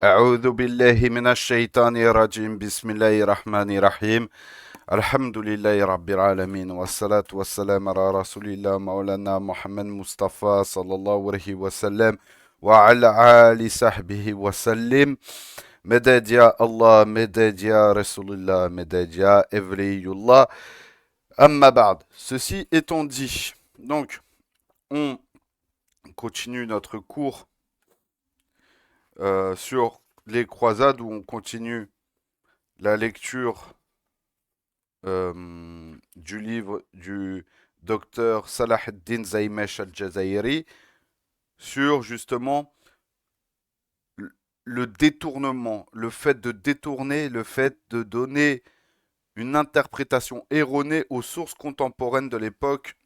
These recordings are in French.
أعوذ بالله من الشيطان الرجيم بسم الله الرحمن الرحيم الحمد لله رب العالمين والصلاة والسلام على رسول الله مولانا محمد مصطفى صلى الله عليه وسلم وعلى آل صحبه وسلم مدد يا الله مدد يا رسول الله مدد يا إفري الله أما بعد ceci étant dit donc on continue notre cours sur les croisades où on continue la lecture du livre du docteur Salah ad-Din Zaimesh al-Jazairi sur justement le détournement, le fait de détourner, le fait de donner une interprétation erronée aux sources contemporaines de l'époque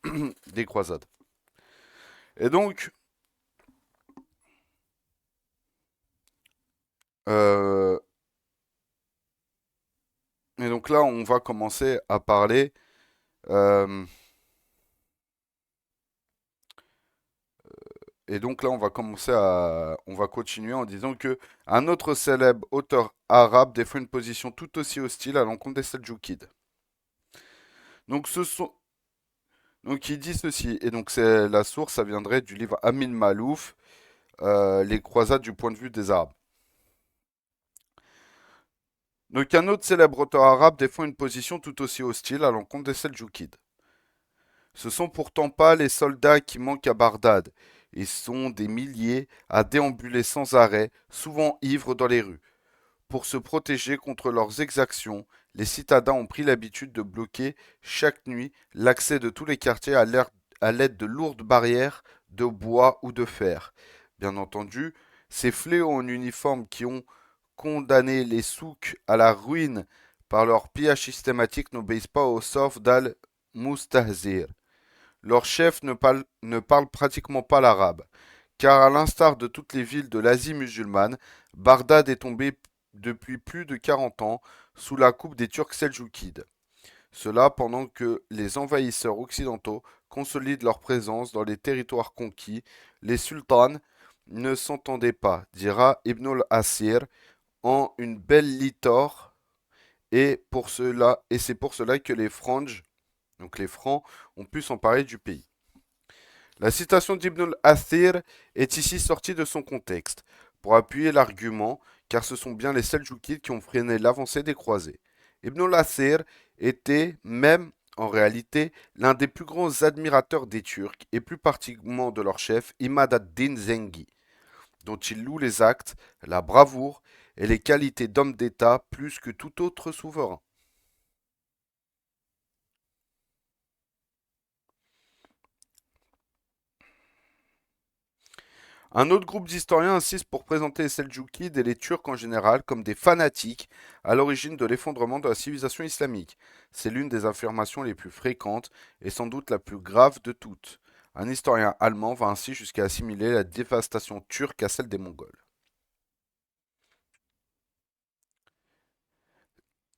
des croisades. Et donc, euh, là, on va commencer à parler euh, Et donc là, on va continuer en disant que un autre célèbre auteur arabe défend une position tout aussi hostile à l'encontre des Seldjoukides. Donc ce sont, donc il dit ceci, et donc c'est la source, ça viendrait du livre Amin Malouf, Les croisades du point de vue des Arabes. Donc un autre célèbre auteur arabe défend une position tout aussi hostile à l'encontre des Seldjoukides. Ce sont pourtant pas les soldats qui manquent à Bagdad. Ils sont des milliers à déambuler sans arrêt, souvent ivres dans les rues. Pour se protéger contre leurs exactions, les citadins ont pris l'habitude de bloquer chaque nuit l'accès de tous les quartiers à l'aide de lourdes barrières de bois ou de fer. Bien entendu, ces fléaux en uniforme qui ont condamné les souks à la ruine par leur pillage systématique n'obéissent pas au sort d'Al-Mustahzir. Leur chef ne parle pratiquement pas l'arabe, car à l'instar de toutes les villes de l'Asie musulmane, Bagdad est tombée depuis plus de 40 ans sous la coupe des Turcs seldjoukides. Cela pendant que les envahisseurs occidentaux consolident leur présence dans les territoires conquis, les sultans ne s'entendaient pas, dira Ibn al-Asir, en une belle litor, et c'est pour cela que les Franges, donc les Francs, ont pu s'emparer du pays. La citation d'Ibn al-Athir est ici sortie de son contexte, pour appuyer l'argument, car ce sont bien les Seldjoukides qui ont freiné l'avancée des croisés. Ibn al-Athir était même, en réalité, l'un des plus grands admirateurs des Turcs, et plus particulièrement de leur chef, Imad ad-Din Zengi, dont il loue les actes, la bravoure et les qualités d'homme d'État plus que tout autre souverain. Un autre groupe d'historiens insiste pour présenter les Seldjoukides et les Turcs en général comme des fanatiques à l'origine de l'effondrement de la civilisation islamique. C'est l'une des affirmations les plus fréquentes et sans doute la plus grave de toutes. Un historien allemand va ainsi jusqu'à assimiler la dévastation turque à celle des Mongols.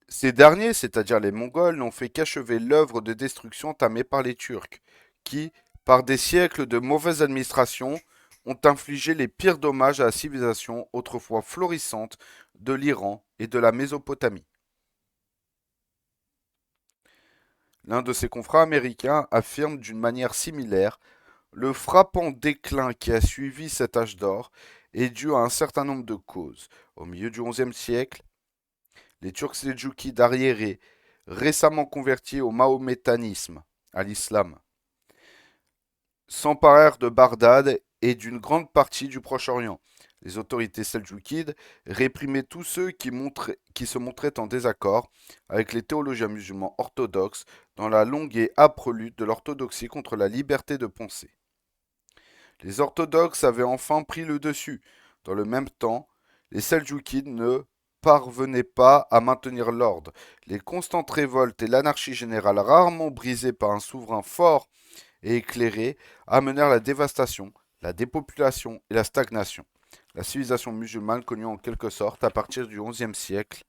Ces derniers, c'est-à-dire les Mongols, n'ont fait qu'achever l'œuvre de destruction entamée par les Turcs, qui, par des siècles de mauvaise administration, ont infligé les pires dommages à la civilisation autrefois florissante de l'Iran et de la Mésopotamie. L'un de ses confrères américains affirme d'une manière similaire: le frappant déclin qui a suivi cet âge d'or est dû à un certain nombre de causes. Au milieu du XIe siècle, les Turcs seldjoukides arriérés, récemment convertis au mahométanisme, à l'islam, s'emparèrent de Bagdad et d'une grande partie du Proche-Orient. Les autorités seldjoukides réprimaient tous ceux qui se montraient en désaccord avec les théologiens musulmans orthodoxes dans la longue et âpre lutte de l'orthodoxie contre la liberté de pensée. Les orthodoxes avaient enfin pris le dessus. Dans le même temps, les seldjoukides ne parvenaient pas à maintenir l'ordre. Les constantes révoltes et l'anarchie générale, rarement brisées par un souverain fort et éclairés, amenèrent la dévastation, la dépopulation et la stagnation. La civilisation musulmane connut en quelque sorte, à partir du XIe siècle,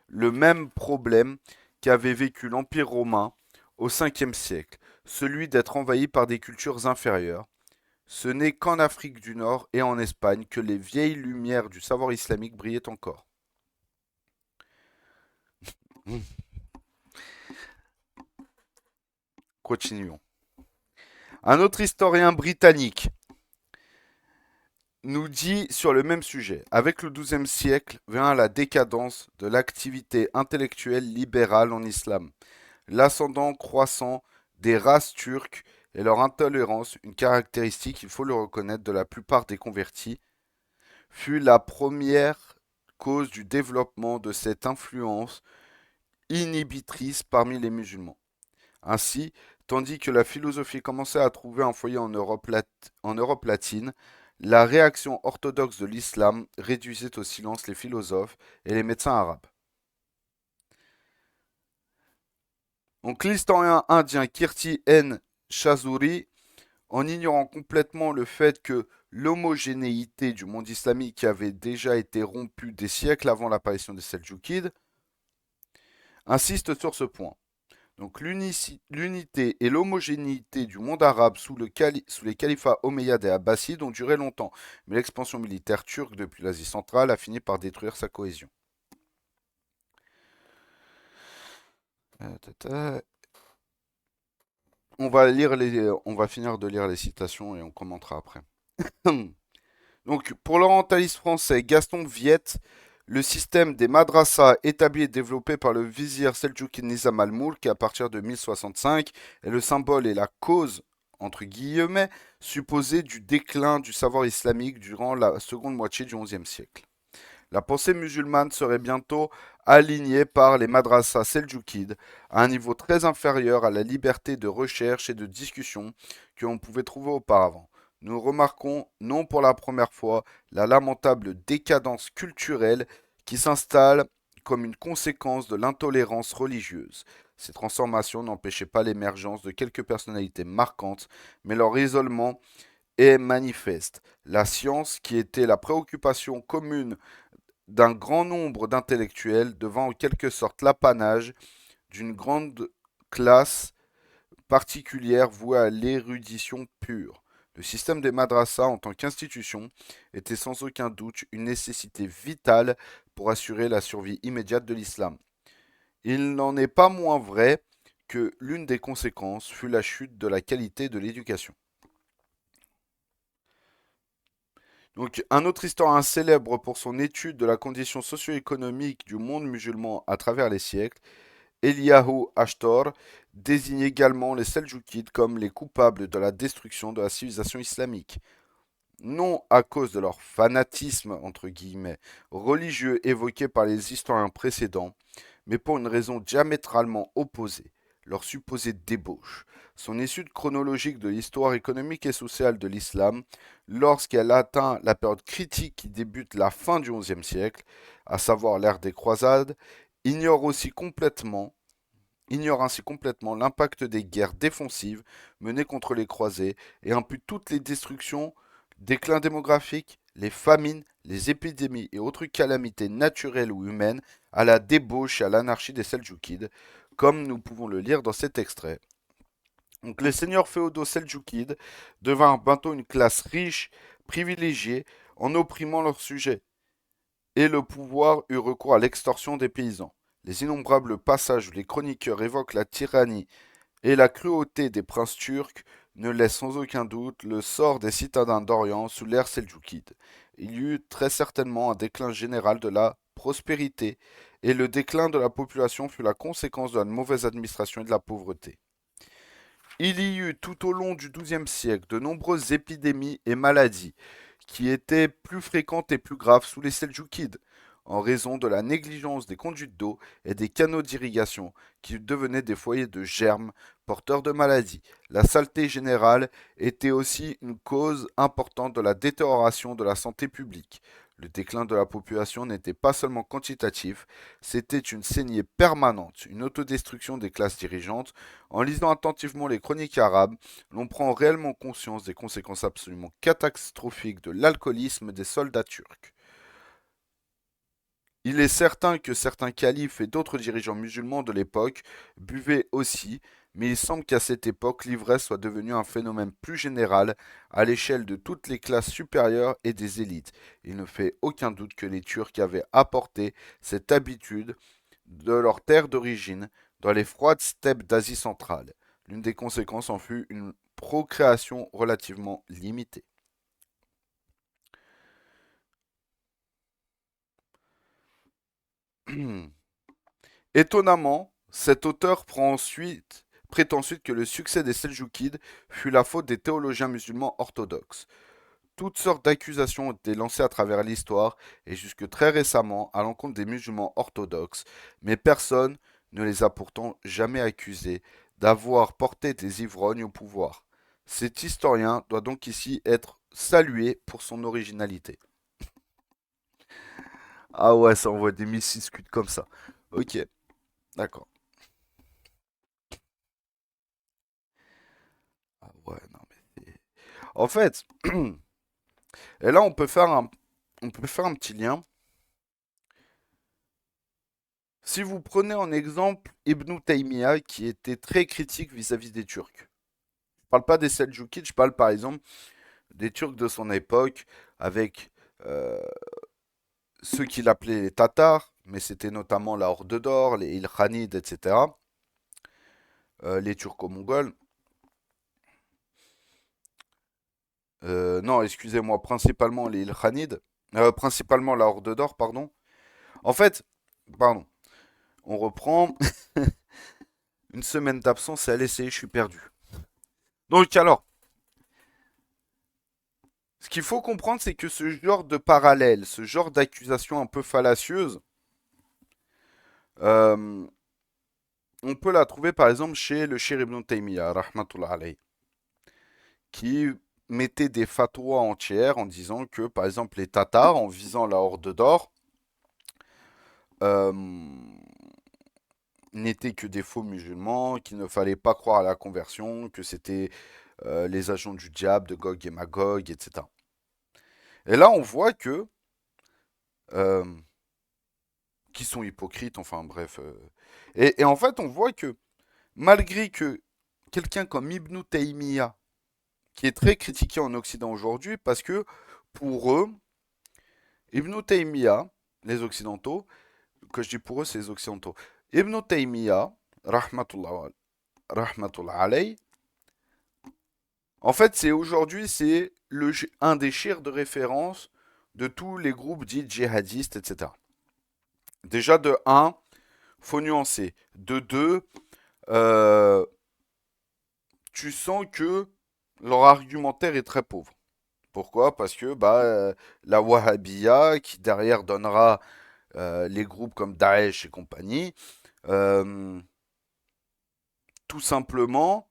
le même problème qu'avait vécu l'Empire romain au Ve siècle, celui d'être envahi par des cultures inférieures, Ce n'est qu'en Afrique du Nord et en Espagne que les vieilles lumières du savoir islamique brillaient encore. Continuons. Un autre historien britannique nous dit sur le même sujet, avec le XIIe siècle vient la décadence de l'activité intellectuelle libérale en islam, l'ascendant croissant des races turques et leur intolérance, une caractéristique, il faut le reconnaître, de la plupart des convertis, fut la première cause du développement de cette influence inhibitrice parmi les musulmans. Ainsi, tandis que la philosophie commençait à trouver un foyer en Europe latine, la réaction orthodoxe de l'islam réduisait au silence les philosophes et les médecins arabes. Donc l'historien indien Kirti N. Chazuri, en ignorant complètement le fait que l'homogénéité du monde islamique avait déjà été rompue des siècles avant l'apparition des Seldjoukides, insiste sur ce point. Donc l'unité et l'homogénéité du monde arabe sous les califats omeyyades et abbassides ont duré longtemps, mais l'expansion militaire turque depuis l'Asie centrale a fini par détruire sa cohésion. On va finir de lire les citations et on commentera après. Donc, pour l'orientaliste français Gaston Viette, le système des madrasas établi et développé par le vizir Selçukid Nizam al-Mulk à partir de 1065 est le symbole et la cause, entre guillemets, supposée du déclin du savoir islamique durant la seconde moitié du XIe siècle. La pensée musulmane serait bientôt alignée par les madrasas seldjoukides à un niveau très inférieur à la liberté de recherche et de discussion que l'on pouvait trouver auparavant. Nous remarquons, non pour la première fois, la lamentable décadence culturelle qui s'installe comme une conséquence de l'intolérance religieuse. Ces transformations n'empêchaient pas l'émergence de quelques personnalités marquantes, mais leur isolement est manifeste. La science, qui était la préoccupation commune d'un grand nombre d'intellectuels, devant en quelque sorte l'apanage d'une grande classe particulière vouée à l'érudition pure. Le système des madrasas en tant qu'institution était sans aucun doute une nécessité vitale pour assurer la survie immédiate de l'islam. Il n'en est pas moins vrai que l'une des conséquences fut la chute de la qualité de l'éducation. Donc, un autre historien célèbre pour son étude de la condition socio-économique du monde musulman à travers les siècles, Eliyahu Ashtor, désigne également les Seldjoukides comme les coupables de la destruction de la civilisation islamique. Non à cause de leur fanatisme, entre guillemets, religieux évoqué par les historiens précédents, mais pour une raison diamétralement opposée, leur supposée débauche. Son étude chronologique de l'histoire économique et sociale de l'islam, lorsqu'elle atteint la période critique qui débute la fin du XIe siècle, à savoir l'ère des croisades, ignore ainsi complètement l'impact des guerres défensives menées contre les croisés et impute toutes les destructions, déclins démographiques, les famines, les épidémies et autres calamités naturelles ou humaines à la débauche et à l'anarchie des Seldjoukides, comme nous pouvons le lire dans cet extrait. Donc les seigneurs féodaux seldjoukides devinrent bientôt une classe riche, privilégiée, en opprimant leurs sujets, et le pouvoir eut recours à l'extorsion des paysans. Les innombrables passages où les chroniqueurs évoquent la tyrannie et la cruauté des princes turcs ne laissent sans aucun doute le sort des citadins d'Orient sous l'ère seldjoukide. Il y eut très certainement un déclin général de la prospérité, et le déclin de la population fut la conséquence de la mauvaise administration et de la pauvreté. Il y eut tout au long du XIIe siècle de nombreuses épidémies et maladies qui étaient plus fréquentes et plus graves sous les Seldjoukides, en raison de la négligence des conduites d'eau et des canaux d'irrigation qui devenaient des foyers de germes porteurs de maladies. La saleté générale était aussi une cause importante de la détérioration de la santé publique. Le déclin de la population n'était pas seulement quantitatif, c'était une saignée permanente, une autodestruction des classes dirigeantes. En lisant attentivement les chroniques arabes, l'on prend réellement conscience des conséquences absolument catastrophiques de l'alcoolisme des soldats turcs. Il est certain que certains califes et d'autres dirigeants musulmans de l'époque buvaient aussi, mais il semble qu'à cette époque, l'ivresse soit devenue un phénomène plus général à l'échelle de toutes les classes supérieures et des élites. Il ne fait aucun doute que les Turcs avaient apporté cette habitude de leur terre d'origine dans les froides steppes d'Asie centrale. L'une des conséquences en fut une procréation relativement limitée. Étonnamment, cet auteur prétend ensuite que le succès des Seljoukides fut la faute des théologiens musulmans orthodoxes. Toutes sortes d'accusations ont été lancées à travers l'histoire et jusque très récemment à l'encontre des musulmans orthodoxes, mais personne ne les a pourtant jamais accusés d'avoir porté des ivrognes au pouvoir. Cet historien doit donc ici être salué pour son originalité. Ah ouais, ça envoie des missiles comme ça. Ok, d'accord. Ah ouais, non mais en fait, et là on peut faire un petit lien. Si vous prenez en exemple Ibn Taymiyyah qui était très critique vis-à-vis des Turcs. Je parle pas des Seljoukides, je parle par exemple des Turcs de son époque avec euh, ceux qu'il appelait les Tatars, mais c'était notamment la Horde d'Or, les Ilkhanides, etc. Les Turco-Mongols. Non, excusez-moi, principalement les Ilkhanides. Principalement la Horde d'Or, pardon. En fait, pardon, on reprend. Une semaine d'absence et à l'essayer, je suis perdu. Donc alors, ce qu'il faut comprendre, c'est que ce genre de parallèle, ce genre d'accusation un peu fallacieuse, euh, on peut la trouver par exemple chez le Cheikh Ibn Taymiyyah, rahmatullah alayhi, qui mettait des fatwas entières en disant que par exemple les Tatars, en visant la Horde d'Or, euh, n'étaient que des faux musulmans, qu'il ne fallait pas croire à la conversion, que c'était les agents du diable, de Gog et Magog, etc. Et là, on voit que euh, qui sont hypocrites, enfin bref. Et en fait, on voit que malgré que quelqu'un comme Ibn Taymiyyah, qui est très critiqué en Occident aujourd'hui, parce que pour eux, Ibn Taymiyyah, les Occidentaux, que je dis pour eux, c'est les Occidentaux, Ibn Taymiyyah, rahmatullah alayh, en fait, c'est aujourd'hui, c'est un des chirs de référence de tous les groupes dits djihadistes, etc. Déjà, de un, faut nuancer. De 2, euh, tu sens que leur argumentaire est très pauvre. Pourquoi? Parce que la Wahhabiyya, qui derrière donnera les groupes comme Daesh et compagnie, euh, tout simplement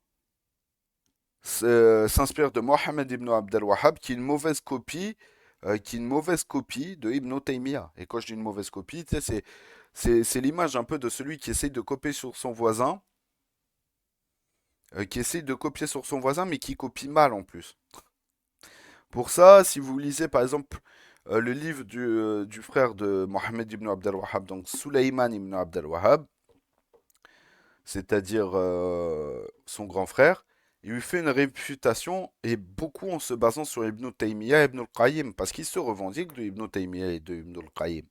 s'inspire de Mohammed ibn Abdel Wahhab, qui est une mauvaise copie de Ibn Taymiyyah. Et quand je dis une mauvaise copie, tu sais, c'est l'image un peu de celui qui essaye de copier sur son voisin, mais qui copie mal en plus. Pour ça, si vous lisez par exemple le livre du frère de Mohammed ibn Abdel Wahhab, donc Sulaiman ibn Abdel Wahhab, c'est-à-dire son grand frère, il lui fait une réfutation et beaucoup en se basant sur Ibn Taymiyyah et Ibn al-Qayyim, parce qu'il se revendique de Ibn Taymiyyah et de Ibn al-Qayyim.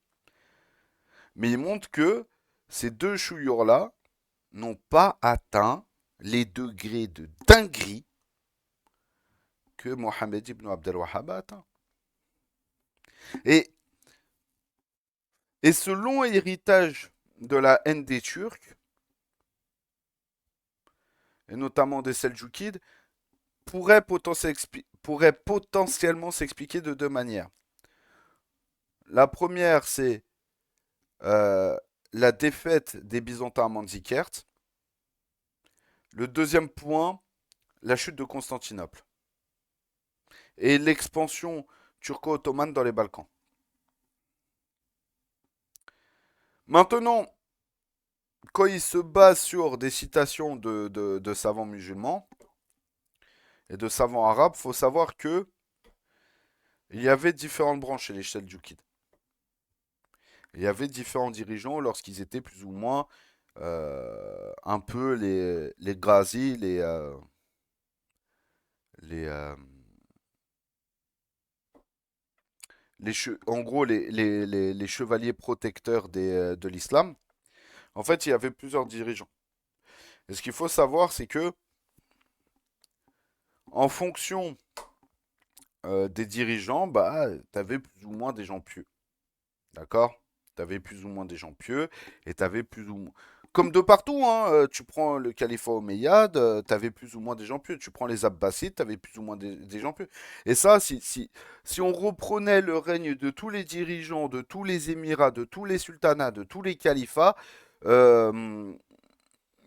Mais il montre que ces deux chouillures-là n'ont pas atteint les degrés de dinguerie que Mohammed ibn Abdel Wahhab a atteint. Et, et ce long héritage de la haine des Turcs, et notamment des Seljoukides, pourrait potentiellement s'expliquer de deux manières. La première, c'est euh, la défaite des Byzantins à Manzikert. Le deuxième point, la chute de Constantinople et l'expansion turco-ottomane dans les Balkans. Maintenant, quand il se base sur des citations de savants musulmans et de savants arabes, il faut savoir que il y avait différentes branches chez les Seljoukides. Il y avait différents dirigeants lorsqu'ils étaient plus ou moins un peu les Ghazi, les, euh, en gros les chevaliers protecteurs de l'islam. En fait, il y avait plusieurs dirigeants. Et ce qu'il faut savoir, c'est que en fonction des dirigeants, bah, tu avais plus ou moins des gens pieux. D'accord? Tu avais plus ou moins des gens pieux et tu avais plus ou moins. Comme de partout, hein, tu prends le califat omeyyade, tu avais plus ou moins des gens pieux. Tu prends les Abbassides, tu avais plus ou moins des gens pieux. Et ça, si on reprenait le règne de tous les dirigeants, de tous les émirats, de tous les sultanats, de tous les califats, euh,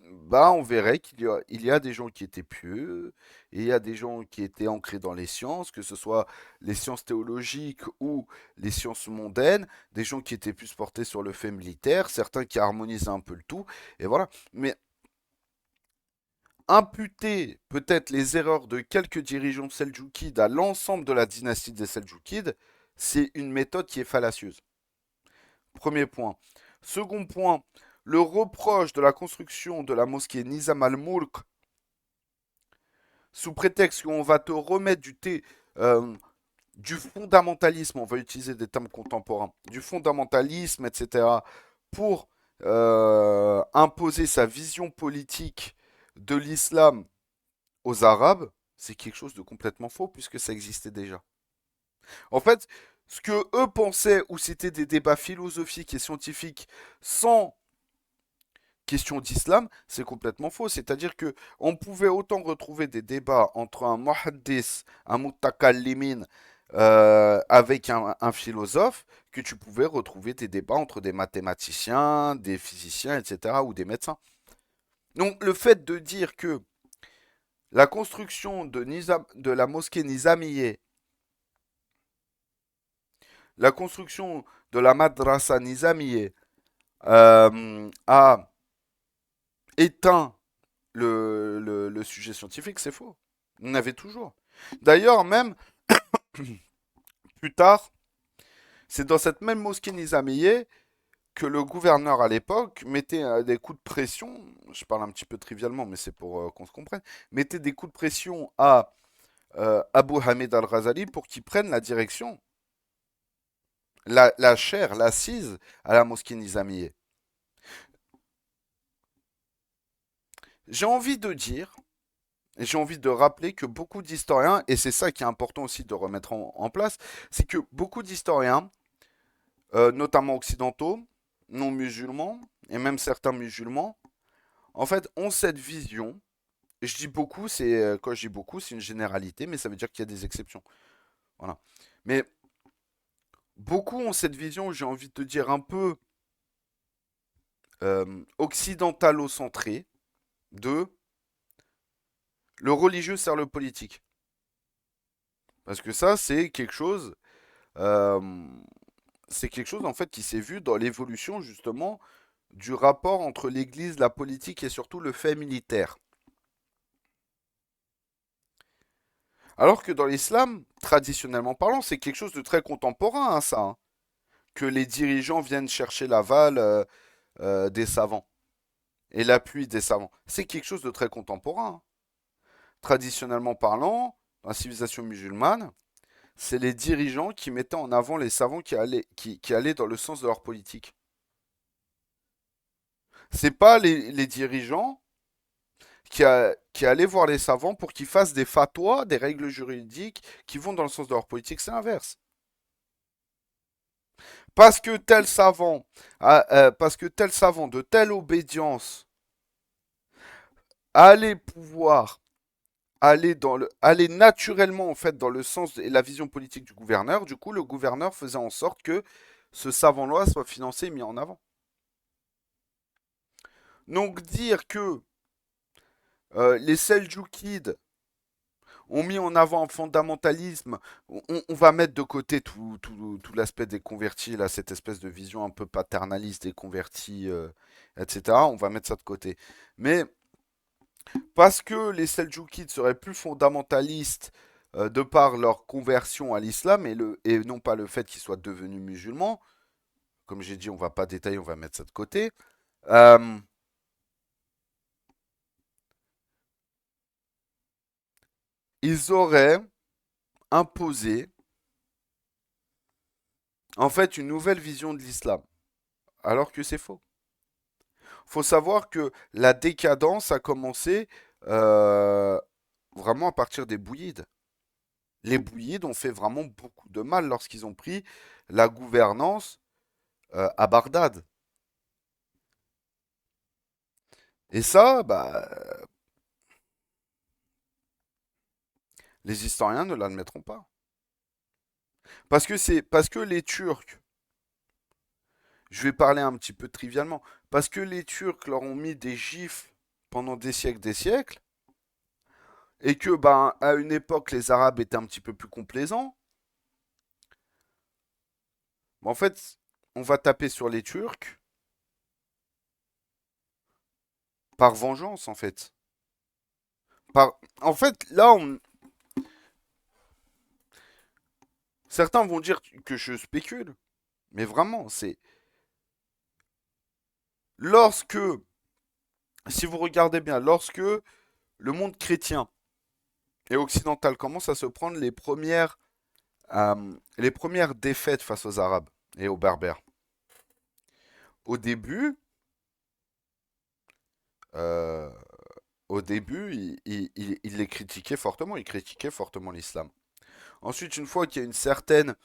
bah, on verrait qu'il y a des gens qui étaient pieux, et il y a des gens qui étaient ancrés dans les sciences, que ce soit les sciences théologiques ou les sciences mondaines, des gens qui étaient plus portés sur le fait militaire, certains qui harmonisaient un peu le tout, et voilà. Mais imputer peut-être les erreurs de quelques dirigeants seldjoukides à l'ensemble de la dynastie des Seldjoukides, c'est une méthode qui est fallacieuse. Premier point. Second point, le reproche de la construction de la mosquée Nizam al-Mulk sous prétexte qu'on va te remettre du fondamentalisme, on va utiliser des termes contemporains, du fondamentalisme, etc., pour imposer sa vision politique de l'islam aux Arabes, c'est quelque chose de complètement faux puisque ça existait déjà. En fait, ce que eux pensaient, ou c'était des débats philosophiques et scientifiques sans question d'islam, c'est complètement faux. C'est-à-dire que on pouvait autant retrouver des débats entre un muhaddis, un mutakallimin, avec un philosophe, que tu pouvais retrouver des débats entre des mathématiciens, des physiciens, etc., ou des médecins. Donc le fait de dire que la construction de la mosquée Nizamiye, la construction de la madrasa Nizamiye a éteint le sujet scientifique, c'est faux. On avait toujours. D'ailleurs, même plus tard, c'est dans cette même mosquée Nizamiye que le gouverneur à l'époque mettait des coups de pression, je parle un petit peu trivialement, mais c'est pour qu'on se comprenne, mettait des coups de pression à Abu Hamid al-Ghazali pour qu'il prenne la direction, la chaire, l'assise à la mosquée Nizamiye. J'ai envie de dire, et j'ai envie de rappeler que beaucoup d'historiens, et c'est ça qui est important aussi de remettre en place, c'est que beaucoup d'historiens, notamment occidentaux, non musulmans, et même certains musulmans, en fait, ont cette vision. Je dis beaucoup, quand je dis beaucoup, c'est une généralité, mais ça veut dire qu'il y a des exceptions. Voilà. Mais beaucoup ont cette vision, j'ai envie de te dire, un peu occidentalo-centrée de le religieux sert le politique. Parce que ça, euh, c'est quelque chose en fait qui s'est vu dans l'évolution justement du rapport entre l'Église, la politique et surtout le fait militaire. Alors que dans l'islam, traditionnellement parlant, c'est quelque chose de très contemporain, hein, ça, hein, que les dirigeants viennent chercher l'aval des savants et l'appui des savants. C'est quelque chose de très contemporain, hein. Traditionnellement parlant, dans la civilisation musulmane, c'est les dirigeants qui mettaient en avant les savants qui allaient dans le sens de leur politique. C'est pas les dirigeants qui allaient voir les savants pour qu'ils fassent des fatwas, des règles juridiques qui vont dans le sens de leur politique, c'est l'inverse. Parce que tel savant de telle obédience allait pouvoir aller naturellement en fait dans le sens et la vision politique du gouverneur. Du coup, le gouverneur faisait en sorte que ce savant-là soit financé et mis en avant. Donc dire que les Seljoukides ont mis en avant un fondamentalisme, on va mettre de côté tout l'aspect des convertis, là, cette espèce de vision un peu paternaliste des convertis, etc. On va mettre ça de côté. Mais parce que les Seljoukides seraient plus fondamentalistes de par leur conversion à l'islam et non pas le fait qu'ils soient devenus musulmans, comme j'ai dit, on va pas détailler, on va mettre ça de côté. Euh, ils auraient imposé en fait une nouvelle vision de l'islam, alors que c'est faux. Faut savoir que la décadence a commencé euh, vraiment à partir des Bouyides. Les Bouyides ont fait vraiment beaucoup de mal lorsqu'ils ont pris la gouvernance à Bagdad. Et ça, bah, les historiens ne l'admettront pas. Parce que les Turcs, je vais parler un petit peu trivialement, parce que les Turcs leur ont mis des gifles pendant des siècles, et que ben à une époque les Arabes étaient un petit peu plus complaisants. En fait, on va taper sur les Turcs par vengeance en fait. En fait, là, certains vont dire que je spécule, mais vraiment, c'est lorsque, si vous regardez bien, lorsque le monde chrétien et occidental commence à se prendre les premières défaites face aux Arabes et aux Berbères. Au début, euh, il les critiquait fortement, il critiquait fortement l'islam. Ensuite, une fois qu'il y a une certaine,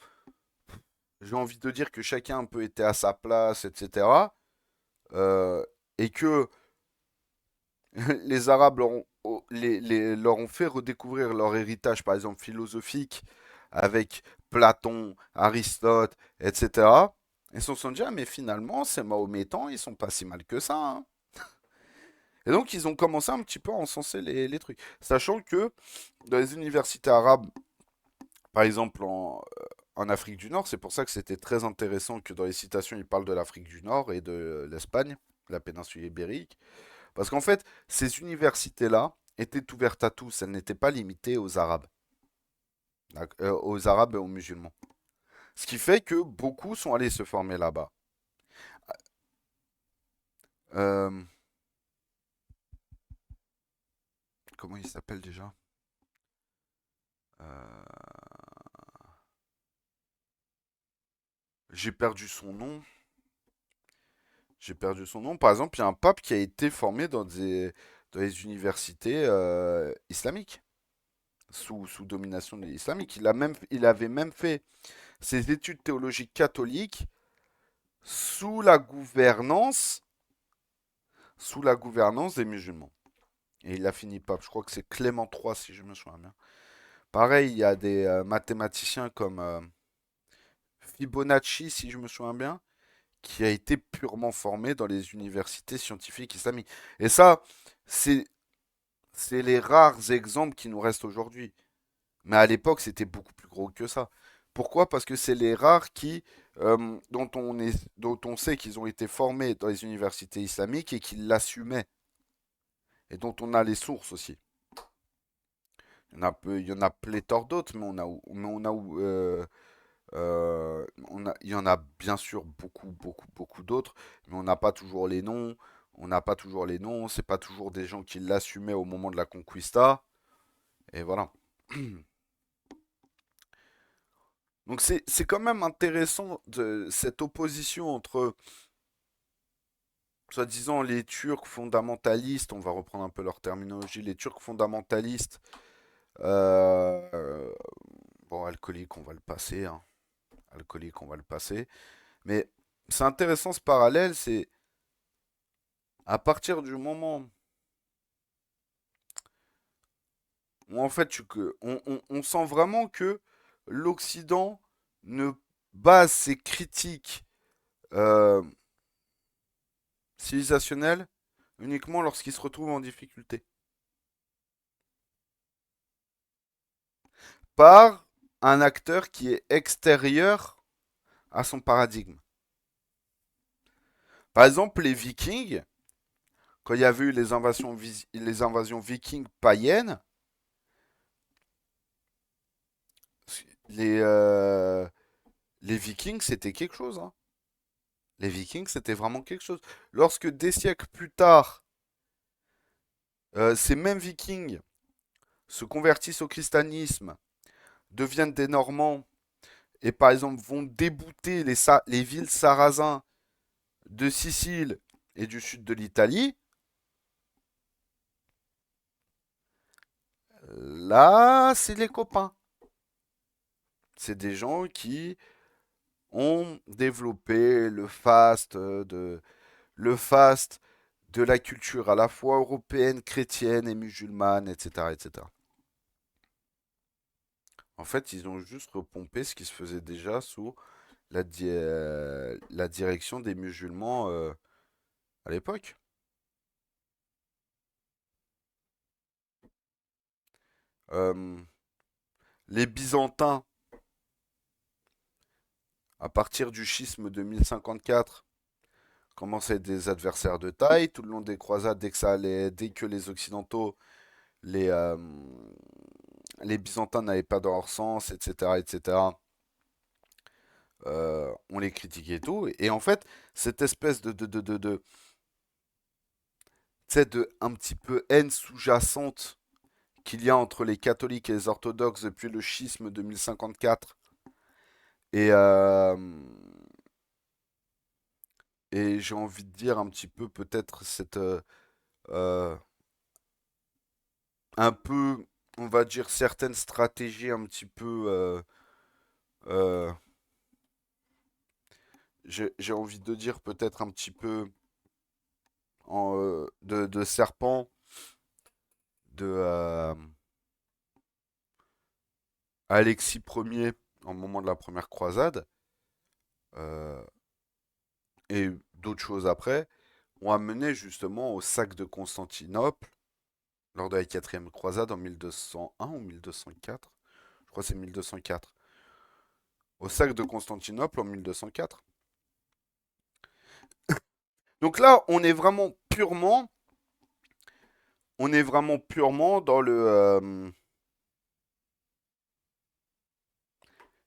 j'ai envie de dire que chacun un peu était à sa place, etc., euh, et que les Arabes leur ont fait redécouvrir leur héritage, par exemple philosophique, avec Platon, Aristote, etc. Ils se sont dit, ah, mais finalement, ces Mahométans, ils sont pas si mal que ça, hein. Et donc, ils ont commencé un petit peu à encenser les trucs. Sachant que dans les universités arabes, par exemple en Afrique du Nord, c'est pour ça que c'était très intéressant que dans les citations, ils parlent de l'Afrique du Nord et de l'Espagne, la péninsule ibérique. Parce qu'en fait, ces universités-là étaient ouvertes à tous, elles n'étaient pas limitées aux Arabes, aux Arabes et aux musulmans. Ce qui fait que beaucoup sont allés se former là-bas. Euh, comment il s'appelle déjà? Euh, j'ai perdu son nom. J'ai perdu son nom. Par exemple, il y a un pape qui a été formé dans les universités islamiques, sous domination islamique. Il avait même fait ses études théologiques catholiques sous la gouvernance, sous la gouvernance des musulmans. Et il a fini pape. Je crois que c'est Clément III, si je me souviens bien. Pareil, il y a des mathématiciens comme Fibonacci, si je me souviens bien, qui a été purement formé dans les universités scientifiques islamiques. Et ça, c'est c'est les rares exemples qui nous restent aujourd'hui. Mais à l'époque, c'était beaucoup plus gros que ça. Pourquoi? Parce que c'est les rares dont on sait qu'ils ont été formés dans les universités islamiques et qu'ils l'assumaient. Et dont on a les sources aussi. Il y en a pléthore d'autres, il y en a bien sûr beaucoup d'autres, mais on n'a pas toujours les noms. On n'a pas toujours les noms, c'est pas toujours des gens qui l'assumaient au moment de la conquista. Et voilà. Donc c'est quand même intéressant cette opposition entre, soi-disant, les Turcs fondamentalistes, on va reprendre un peu leur terminologie, les Turcs fondamentalistes, euh, bon, alcoolique, on va le passer, hein. Alcoolique, on va le passer. Mais c'est intéressant ce parallèle, c'est à partir du moment où en fait on sent vraiment que l'Occident ne base ses critiques euh, civilisationnelles uniquement lorsqu'il se retrouve en difficulté. Par un acteur qui est extérieur à son paradigme. Par exemple, les Vikings, quand il y avait eu les invasions vikings païennes, les, euh, les Vikings, c'était quelque chose, hein. Les Vikings, c'était vraiment quelque chose. Lorsque des siècles plus tard, ces mêmes Vikings se convertissent au christianisme, deviennent des Normands, et par exemple vont débouter les villes sarrasins de Sicile et du sud de l'Italie, là, c'est les copains. C'est des gens qui ont développé le faste de la culture à la fois européenne, chrétienne et musulmane, etc., etc. En fait, ils ont juste repompé ce qui se faisait déjà sous la direction des musulmans à l'époque. Euh, les Byzantins, à partir du schisme de 1054, commençaient à être des adversaires de taille. Tout le long des croisades, dès que les Occidentaux, les, euh, les Byzantins n'avaient pas dans leur sens, etc., etc., on les critiquait et tout. Et en fait, cette espèce tu sais, de un petit peu haine sous-jacente qu'il y a entre les catholiques et les orthodoxes depuis le schisme de 1054 et, euh, et j'ai envie de dire un petit peu peut-être euh, un peu, on va dire certaines stratégies un petit peu, euh, j'ai envie de dire peut-être un petit peu de serpent de Alexis Ier au moment de la première croisade euh, et d'autres choses après ont amené justement au sac de Constantinople lors de la quatrième croisade en 1201 ou 1204. Je crois que c'est 1204. Au sac de Constantinople en 1204. Donc là, on est vraiment purement dans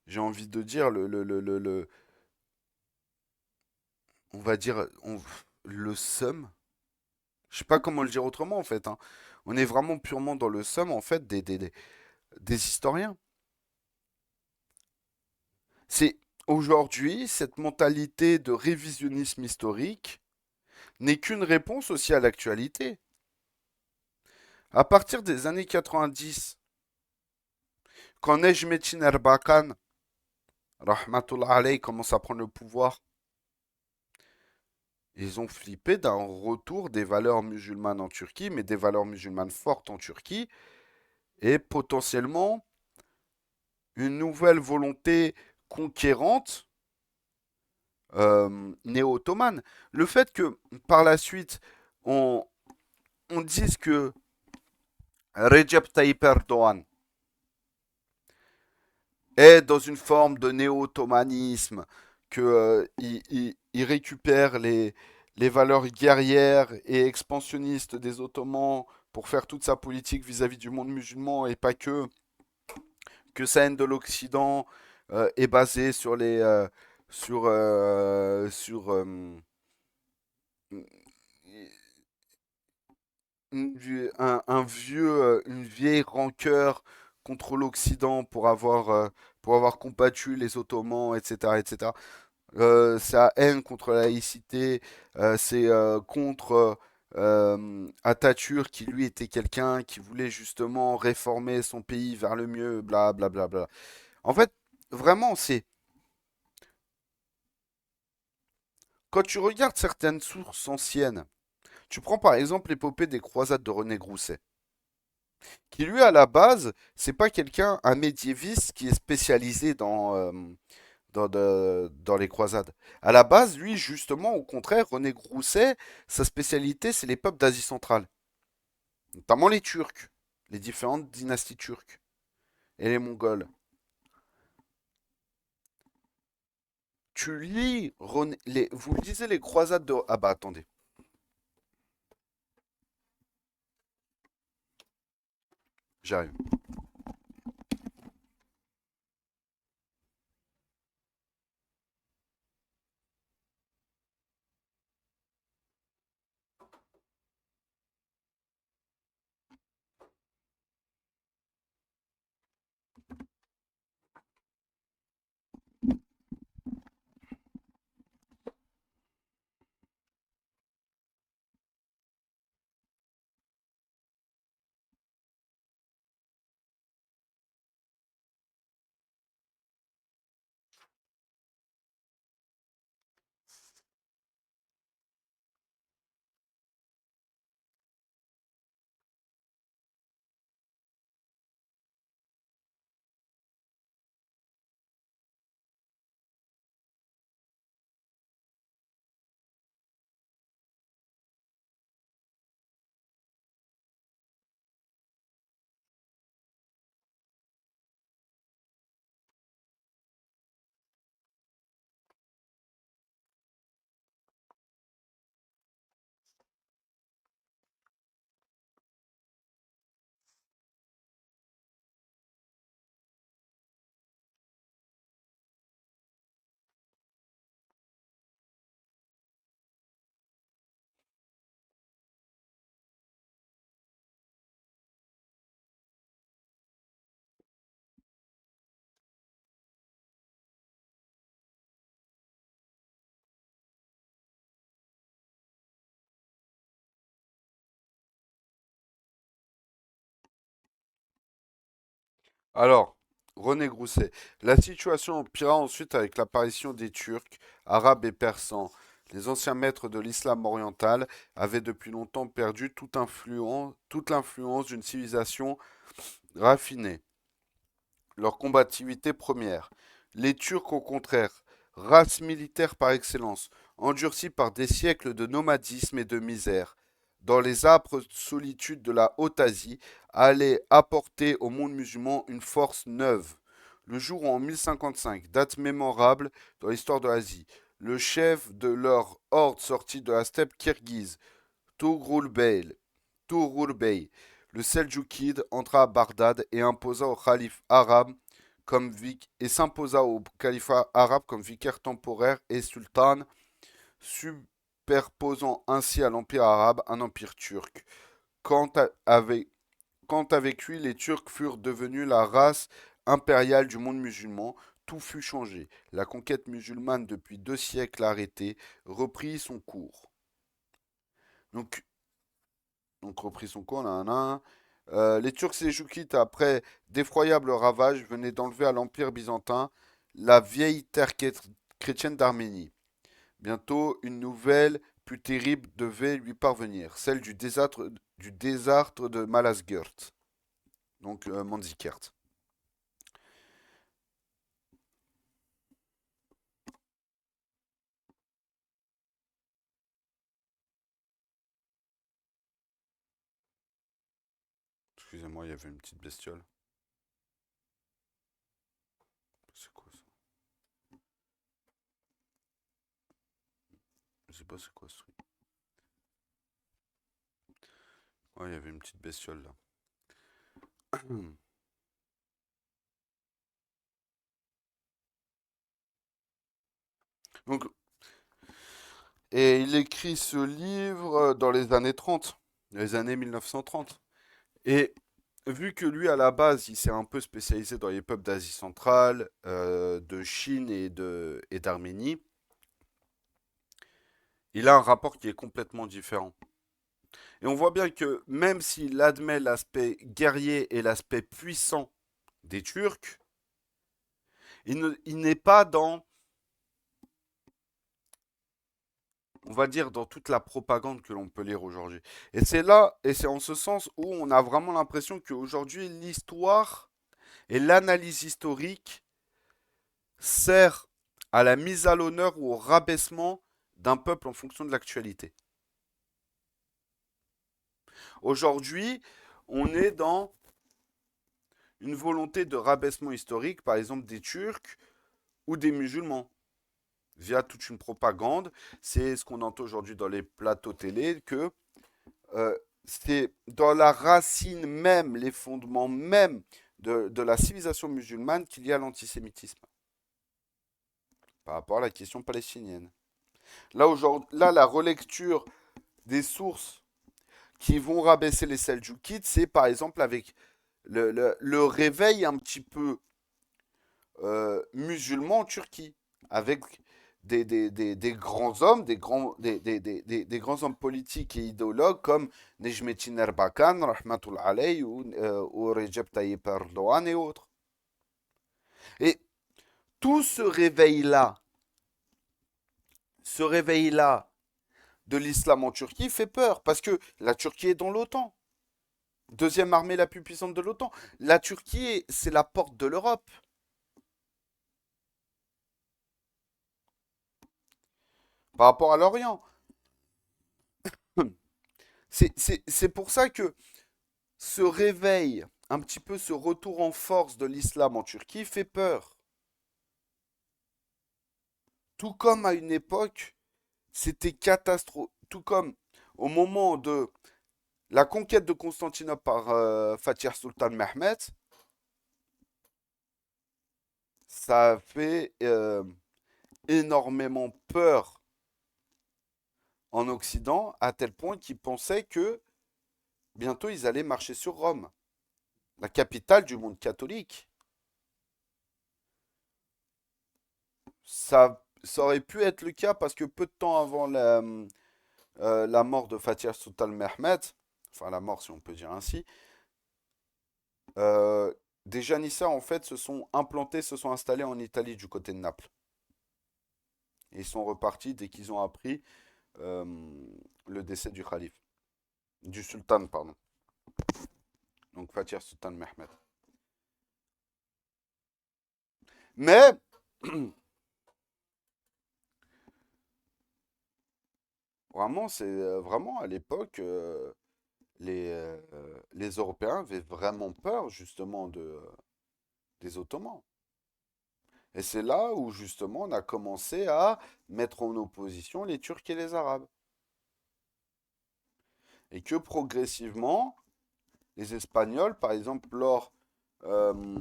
j'ai envie de dire on va dire, le seum. Je sais pas comment le dire autrement en fait, hein. On est vraiment purement dans le seum en fait des historiens. C'est aujourd'hui cette mentalité de révisionnisme historique n'est qu'une réponse aussi à l'actualité. À partir des années 90, quand Necmettin Erbakan, rahmatullah alayhi, commence à prendre le pouvoir, ils ont flippé d'un retour des valeurs musulmanes en Turquie, mais des valeurs musulmanes fortes en Turquie, et potentiellement une nouvelle volonté conquérante néo-ottomane. Le fait que par la suite on, on dise que Recep Tayyip Erdogan est dans une forme de néo-ottomanisme, que il récupère les valeurs guerrières et expansionnistes des Ottomans pour faire toute sa politique vis-à-vis du monde musulman et pas que sa haine de l'Occident est basée sur sur une vieille rancœur contre l'Occident pour avoir combattu les Ottomans, etc., etc. Sa haine contre la laïcité, c'est contre Atatürk, qui lui était quelqu'un qui voulait justement réformer son pays vers le mieux, bla bla bla bla. En fait, vraiment, c'est quand tu regardes certaines sources anciennes, tu prends par exemple l'épopée des croisades de René Grousset, qui lui à la base, c'est pas quelqu'un, un médiéviste qui est spécialisé dans les croisades. À la base, lui, justement, au contraire, René Grousset, sa spécialité, c'est les peuples d'Asie centrale, notamment les Turcs, les différentes dynasties turques et les Mongols. Tu lis, vous lisez les croisades de... Ah bah attendez, j'arrive. Alors, René Grousset. La situation empira ensuite avec l'apparition des Turcs, Arabes et Persans. Les anciens maîtres de l'islam oriental avaient depuis longtemps perdu toute l'influence d'une civilisation raffinée. Leur combativité première. Les Turcs, au contraire, race militaire par excellence, endurcie par des siècles de nomadisme et de misère, dans les âpres solitudes de la Haute-Asie, allaient apporter au monde musulman une force neuve. Le jour où en 1055, date mémorable dans l'histoire de l'Asie, le chef de leur horde sorti de la steppe kirghize, Toghroul Bey, le Seldjoukide, entra à Bagdad et imposa au calife arabe et s'imposa au califat arabe comme vicaire temporaire et sultan, superposant ainsi à l'empire arabe un empire turc. Quand, avec, quand avec lui les Turcs furent devenus la race impériale du monde musulman, tout fut changé. La conquête musulmane depuis 2 siècles arrêtée reprit son cours. Donc repris son cours, nanana. Les Turcs séljoukides, après d'effroyables ravages, venaient d'enlever à l'Empire byzantin la vieille terre chrétienne d'Arménie. Bientôt, une nouvelle, plus terrible, devait lui parvenir, celle du désastre de Malazgirt, donc Manzikert. Excusez-moi, il y avait une petite bestiole. C'est quoi ça? Je sais pas c'est quoi ce truc. Ouais, il y avait une petite bestiole là. Donc, et il écrit ce livre dans les années 30, les années 1930. Et vu que lui, à la base, il s'est un peu spécialisé dans les peuples d'Asie centrale, de Chine et d'Arménie, il a un rapport qui est complètement différent. Et on voit bien que même s'il admet l'aspect guerrier et l'aspect puissant des Turcs, il n'est pas dans, on va dire, dans toute la propagande que l'on peut lire aujourd'hui. Et c'est là, et c'est en ce sens où on a vraiment l'impression qu'aujourd'hui, l'histoire et l'analyse historique sert à la mise à l'honneur ou au rabaissement d'un peuple en fonction de l'actualité. Aujourd'hui, on est dans une volonté de rabaissement historique, par exemple des Turcs ou des musulmans, via toute une propagande. C'est ce qu'on entend aujourd'hui dans les plateaux télé, que euh, c'est dans la racine même, les fondements même de la civilisation musulmane qu'il y a l'antisémitisme par rapport à la question palestinienne. Là, la relecture des sources qui vont rabaisser les Seljoukides, c'est par exemple avec le réveil un petit peu musulman en Turquie, avec des grands hommes, des grands hommes politiques et idéologues comme Necmettin Erbakan, Rahmatullah alayhi, ou Recep Tayyip Erdogan et autres. Et tout ce réveil-là de l'islam en Turquie fait peur, parce que la Turquie est dans l'OTAN. Deuxième armée la plus puissante de l'OTAN. La Turquie, c'est la porte de l'Europe. Par rapport à l'Orient. C'est pour ça que ce réveil, un petit peu ce retour en force de l'islam en Turquie fait peur. Tout comme à une époque, c'était catastrophique. Tout comme au moment de la conquête de Constantinople par Fatih Sultan Mehmet, ça a fait énormément peur en Occident, à tel point qu'ils pensaient que bientôt ils allaient marcher sur Rome, la capitale du monde catholique. Ça aurait pu être le cas parce que peu de temps avant la mort de Fatih Sultan Mehmet, enfin la mort si on peut dire ainsi, des janissaires, en fait, se sont implantés, se sont installés en Italie du côté de Naples. Et ils sont repartis dès qu'ils ont appris euh, le décès du calife. Du sultan, pardon. Donc Fatih Sultan Mehmed. Mais, vraiment, c'est vraiment à l'époque, les Européens avaient vraiment peur justement des Ottomans. Et c'est là où justement on a commencé à mettre en opposition les Turcs et les Arabes. Et que progressivement, les Espagnols, par exemple, euh,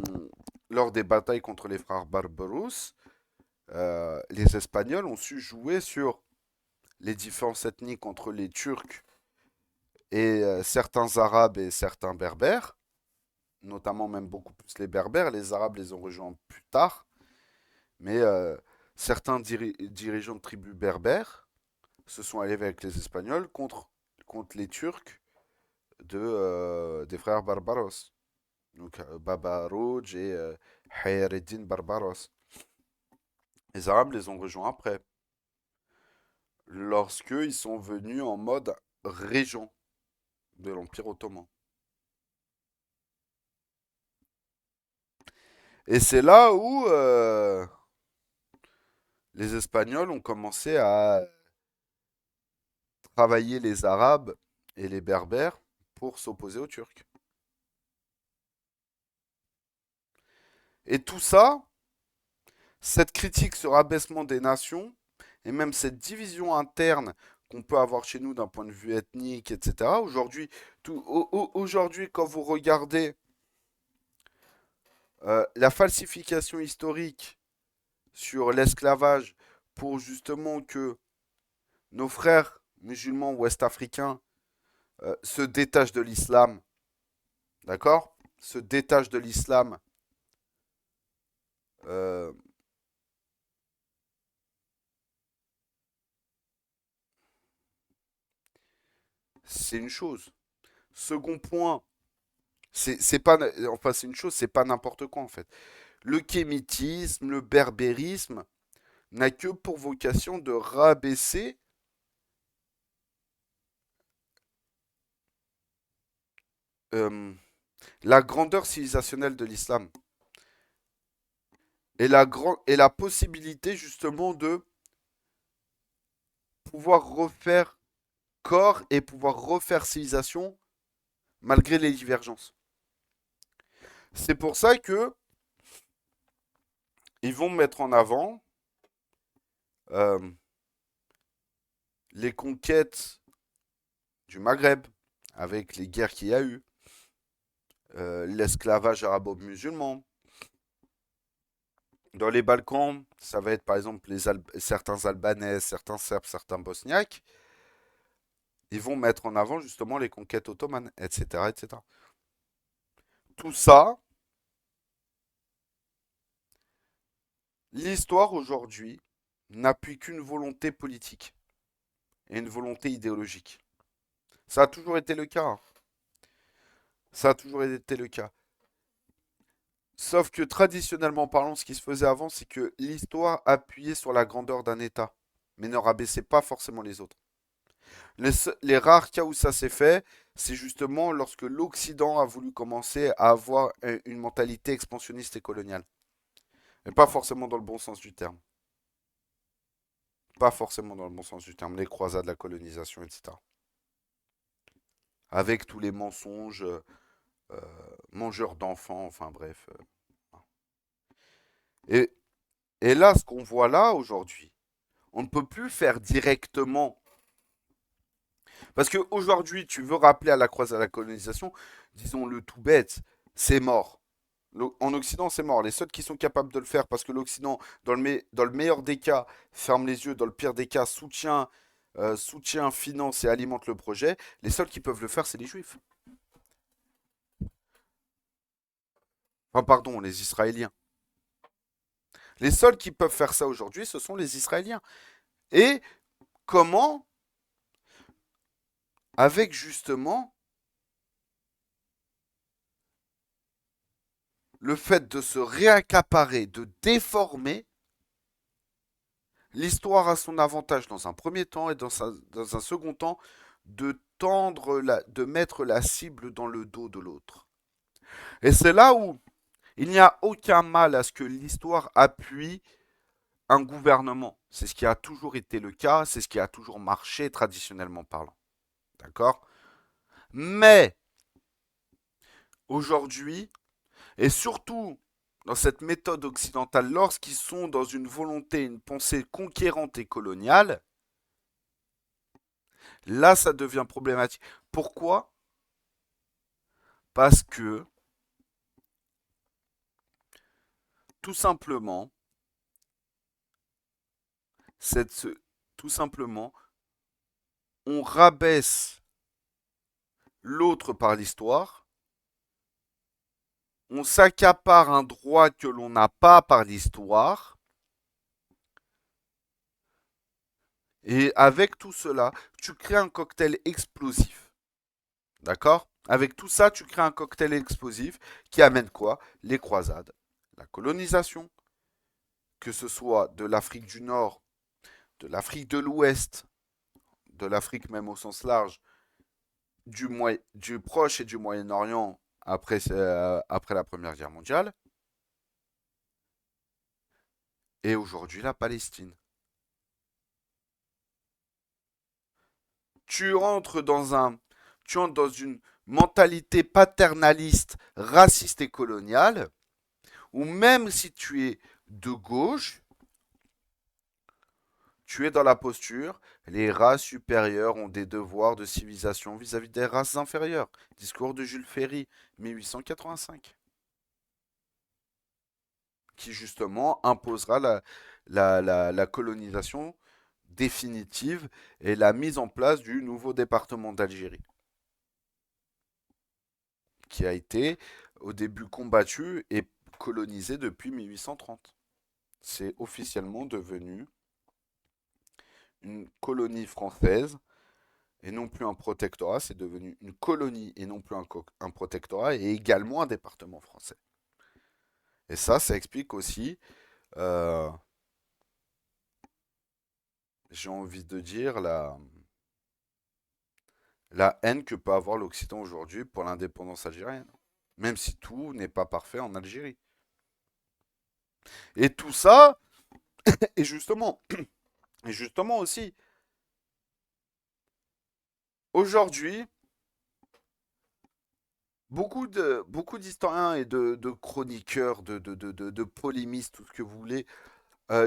lors des batailles contre les frères Barbarousse, les Espagnols ont su jouer sur les différences ethniques entre les Turcs et certains Arabes et certains Berbères, notamment même beaucoup plus les Berbères. Les Arabes les ont rejoints plus tard, mais certains dirigeants de tribus berbères se sont alliés avec les Espagnols contre les Turcs des frères Barbaros. Donc Baba Rouge et Hayreddin Barbaros. Les Arabes les ont rejoints après, lorsqu'ils sont venus en mode régent de l'Empire ottoman. Et c'est là où les Espagnols ont commencé à travailler les Arabes et les Berbères pour s'opposer aux Turcs. Et tout ça, cette critique, ce rabaissement des nations, et même cette division interne qu'on peut avoir chez nous d'un point de vue ethnique, etc. Aujourd'hui, quand vous regardez la falsification historique sur l'esclavage pour justement que nos frères musulmans ouest-africains se détachent de l'islam, d'accord? Se détachent de l'islam. euh, c'est une chose. Second point, c'est pas, enfin c'est une chose, c'est pas n'importe quoi en fait. Le kémitisme, le berbérisme n'a que pour vocation de rabaisser euh, la grandeur civilisationnelle de l'islam et et la possibilité justement de pouvoir refaire corps et pouvoir refaire civilisation malgré les divergences. C'est pour ça que ils vont mettre en avant euh, les conquêtes du Maghreb avec les guerres qu'il y a eu, l'esclavage arabo-musulman. Dans les Balkans, ça va être par exemple certains Albanais, certains Serbes, certains Bosniaques. Ils vont mettre en avant justement les conquêtes ottomanes, etc., etc. Tout ça, l'histoire aujourd'hui n'appuie qu'une volonté politique et une volonté idéologique. Ça a toujours été le cas, hein. Ça a toujours été le cas. Sauf que traditionnellement parlant, ce qui se faisait avant, c'est que l'histoire appuyait sur la grandeur d'un État, mais ne rabaissait pas forcément les autres. Les rares cas où ça s'est fait, c'est justement lorsque l'Occident a voulu commencer à avoir une mentalité expansionniste et coloniale. Mais pas forcément dans le bon sens du terme. Pas forcément dans le bon sens du terme. Les croisades, la colonisation, etc. Avec tous les mensonges, mangeurs d'enfants, enfin bref. Et, et là, ce qu'on voit là aujourd'hui, on ne peut plus faire directement. Parce qu'aujourd'hui, tu veux rappeler à la croisade, à la colonisation, disons le tout bête, c'est mort. En Occident, c'est mort. Les seuls qui sont capables de le faire, parce que l'Occident, dans le meilleur des cas, ferme les yeux, dans le pire des cas, soutient, finance et alimente le projet, les seuls qui peuvent le faire, c'est les Juifs. Enfin, pardon, les Israéliens. Les seuls qui peuvent faire ça aujourd'hui, ce sont les Israéliens. Et comment? Avec justement le fait de se réaccaparer, de déformer, l'histoire a son avantage dans un premier temps et dans un second temps de mettre la cible dans le dos de l'autre. Et c'est là où il n'y a aucun mal à ce que l'histoire appuie un gouvernement. C'est ce qui a toujours été le cas, c'est ce qui a toujours marché traditionnellement parlant. D'accord? Mais aujourd'hui, et surtout dans cette méthode occidentale, lorsqu'ils sont dans une volonté, une pensée conquérante et coloniale, là ça devient problématique. Pourquoi? Parce que, tout simplement, cette, tout simplement, on rabaisse l'autre par l'histoire, on s'accapare un droit que l'on n'a pas par l'histoire, et avec tout cela, tu crées un cocktail explosif. D'accord? Avec tout ça, tu crées un cocktail explosif qui amène quoi? Les croisades, la colonisation, que ce soit de l'Afrique du Nord, de l'Afrique de l'Ouest, de l'Afrique même au sens large, du Proche et du Moyen-Orient après la Première Guerre mondiale, et aujourd'hui la Palestine. Tu entres dans un, tu entres dans une mentalité paternaliste, raciste et coloniale, où même si tu es de gauche, tu es dans la posture, les races supérieures ont des devoirs de civilisation vis-à-vis des races inférieures. Discours de Jules Ferry, 1885, qui justement imposera la colonisation définitive et la mise en place du nouveau département d'Algérie, qui a été au début combattu et colonisé depuis 1830. C'est officiellement devenu une colonie française et non plus un protectorat, c'est devenu une colonie et non plus un protectorat et également un département français. Et ça explique aussi, euh, j'ai envie de dire, la haine que peut avoir l'Occident aujourd'hui pour l'indépendance algérienne. Même si tout n'est pas parfait en Algérie. Et tout ça, et justement, et justement aussi, aujourd'hui, beaucoup d'historiens et de chroniqueurs, de polémistes, tout ce que vous voulez,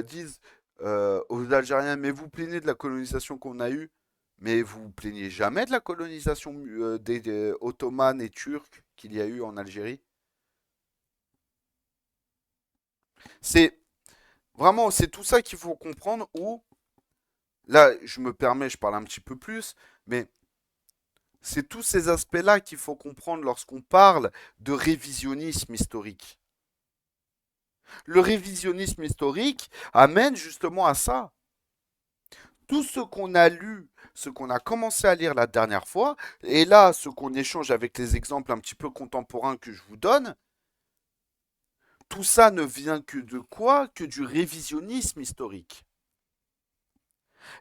disent aux Algériens, mais vous plaignez de la colonisation qu'on a eue, mais vous vous plaignez jamais de la colonisation des ottomanes et turcs qu'il y a eu en Algérie. C'est vraiment, c'est tout ça qu'il faut comprendre, ou là, je me permets, je parle un petit peu plus, mais c'est tous ces aspects-là qu'il faut comprendre lorsqu'on parle de révisionnisme historique. Le révisionnisme historique amène justement à ça. Tout ce qu'on a lu, ce qu'on a commencé à lire la dernière fois, et là, ce qu'on échange avec les exemples un petit peu contemporains que je vous donne, tout ça ne vient que de quoi? Que du révisionnisme historique.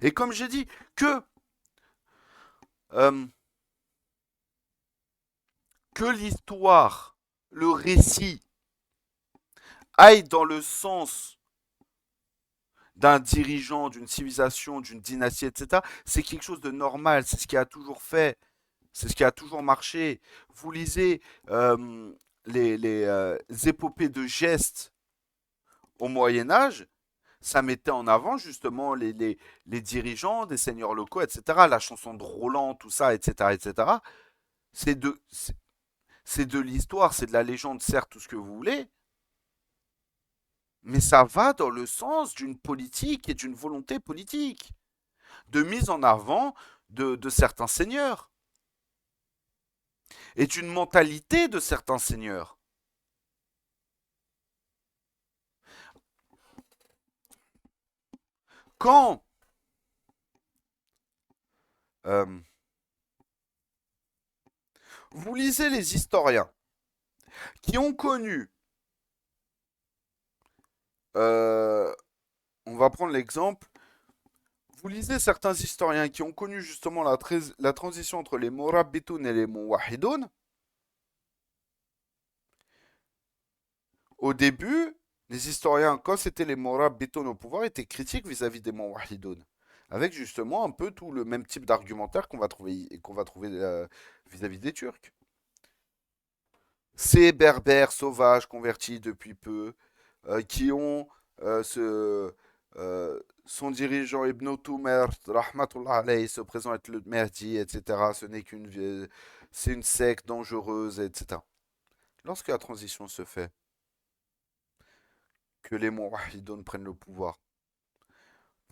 Et comme j'ai dit, euh, que l'histoire, le récit, aille dans le sens d'un dirigeant, d'une civilisation, d'une dynastie, etc., c'est quelque chose de normal, c'est ce qui a toujours fait, c'est ce qui a toujours marché. Vous lisez les épopées de gestes au Moyen Âge, ça mettait en avant justement les dirigeants des seigneurs locaux, etc. La chanson de Roland, tout ça, etc., etc. C'est de, c'est de l'histoire, c'est de la légende, certes, tout ce que vous voulez, mais ça va dans le sens d'une politique et d'une volonté politique, de mise en avant de certains seigneurs et d'une mentalité de certains seigneurs. Quand euh, vous lisez les historiens qui ont connu Euh, on va prendre l'exemple. Vous lisez certains historiens qui ont connu justement la transition entre les Morabitoun et les Mouwahidoun. Au début, les historiens, quand c'était les Morabitoun au pouvoir, étaient critiques vis-à-vis des Mouwahidoun. Avec justement un peu tout le même type d'argumentaire qu'on va trouver vis-à-vis des Turcs. Ces berbères sauvages convertis depuis peu, qui ont son dirigeant Ibn Toumer, rahmatullah alayhi, se présente être le Mahdi, etc. C'est une secte dangereuse, etc. Lorsque la transition se fait, que les Mouwahidoun prennent le pouvoir,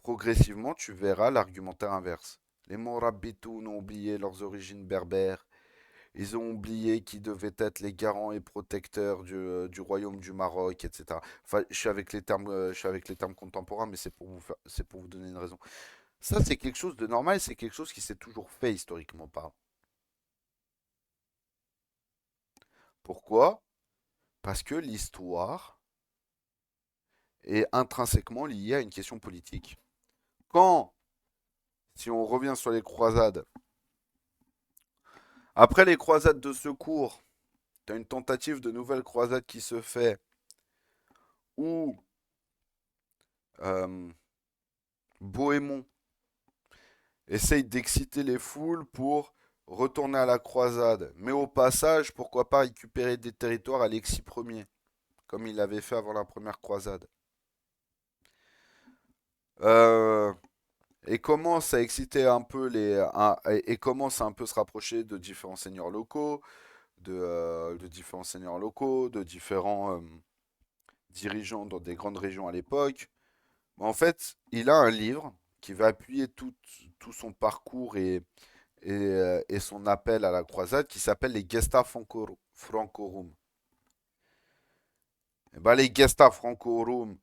progressivement, tu verras l'argumentaire inverse. Les Mourabitoun ont oublié leurs origines berbères. Ils ont oublié qui devaient être les garants et protecteurs du royaume du Maroc, etc. Enfin, je suis avec les termes contemporains, mais c'est pour vous donner une raison. Ça, c'est quelque chose de normal, c'est quelque chose qui s'est toujours fait historiquement parlant. Pourquoi? Parce que l'histoire est intrinsèquement liée à une question politique. Quand, si on revient sur les croisades, après les croisades de secours, tu as une tentative de nouvelle croisade qui se fait où euh, Bohémond essaye d'exciter les foules pour retourner à la croisade. Mais au passage, pourquoi pas récupérer des territoires à Alexis Ier, comme il l'avait fait avant la première croisade. Euh, et commence à exciter un peu et commence à un peu se rapprocher de différents seigneurs locaux, de différents seigneurs locaux, de différents dirigeants dans des grandes régions à l'époque. En fait, il a un livre qui va appuyer tout son parcours et son appel à la croisade qui s'appelle les Gesta Francorum. Et ben, les Gesta Francorum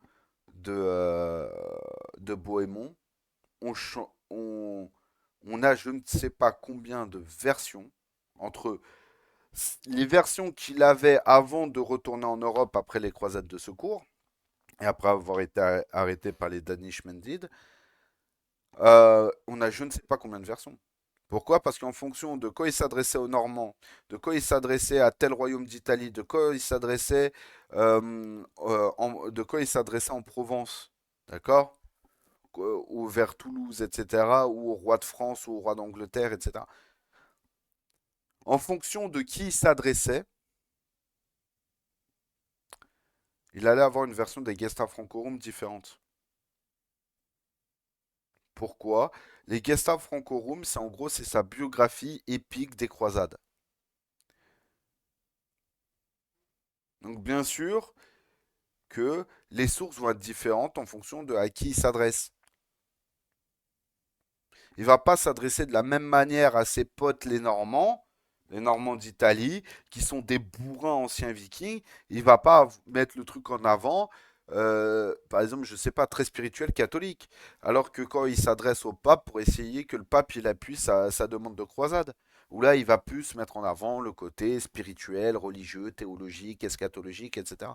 de Bohémond, on, on a je ne sais pas combien de versions entre les versions qu'il avait avant de retourner en Europe après les croisades de secours et après avoir été arrêté par les Danish Mendid. On a je ne sais pas combien de versions. Pourquoi? Parce qu'en fonction de quoi il s'adressait aux Normands, de quoi il s'adressait à tel royaume d'Italie, de quoi il s'adressait en Provence, d'accord? Ou vers Toulouse, etc., ou au roi de France, ou au roi d'Angleterre, etc. En fonction de qui il s'adressait, il allait avoir une version des Gesta Francorum différente. Pourquoi? Les Gesta Francorum, c'est en gros, c'est sa biographie épique des croisades. Donc bien sûr, que les sources vont être différentes en fonction de à qui il s'adresse. Il va pas s'adresser de la même manière à ses potes les Normands d'Italie, qui sont des bourrins anciens vikings. Il va pas mettre le truc en avant, par exemple, je sais pas, très spirituel catholique. Alors que quand il s'adresse au pape pour essayer que le pape il appuie sa demande de croisade. Où là, il va plus se mettre en avant le côté spirituel, religieux, théologique, eschatologique, etc.